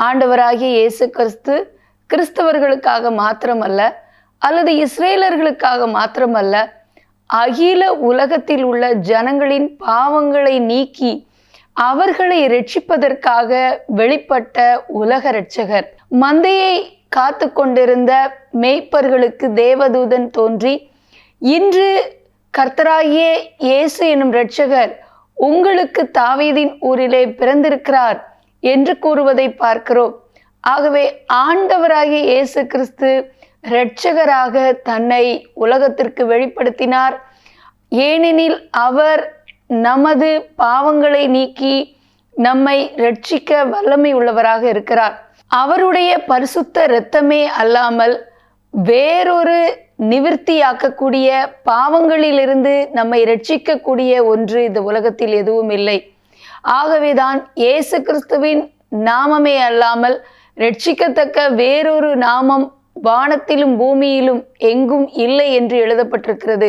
ஆண்டவராகிய இயேசு கிறிஸ்து கிறிஸ்தவர்களுக்காக மாத்திரமல்ல, அல்லது இஸ்ரேலர்களுக்காக மாத்திரமல்ல, அகில உலகத்தில் உள்ள ஜனங்களின் பாவங்களை நீக்கி அவர்களை இரட்சிப்பதற்காக வெளிப்பட்ட உலக இரட்சகர். மந்தையை காத்து கொண்டிருந்த மேய்ப்பர்களுக்கு தேவதூதன் தோன்றி, இன்று கர்த்தராகிய இயேசு எனும் இரட்சகர் உங்களுக்கு தாவீதின் ஊரிலே பிறந்திருக்கிறார் என்று கூறுவதை பார்க்கிறோம். ஆகவே ஆண்டவராகிய இயேசு கிறிஸ்து இரட்சகராக தன்னை உலகத்திற்கு வெளிப்படுத்தினார். ஏனெனில் அவர் நமது பாவங்களை நீக்கி நம்மை இரட்சிக்க வல்லமை உள்ளவராக இருக்கிறார். அவருடைய பரிசுத்த இரத்தமே அல்லாமல் வேறொரு நிவிர்த்தியாக்கக்கூடிய, பாவங்களிலிருந்து நம்மை இரட்சிக்கக்கூடிய ஒன்று இந்த உலகத்தில் எதுவும் இல்லை. ஆகவேதான் இயேசு கிறிஸ்துவின் நாமமே அல்லாமல் இரட்சிக்கத்தக்க வேறொரு நாமம் வானத்திலும் பூமியிலும் எங்கும் இல்லை என்று எழுதப்பட்டிருக்கிறது.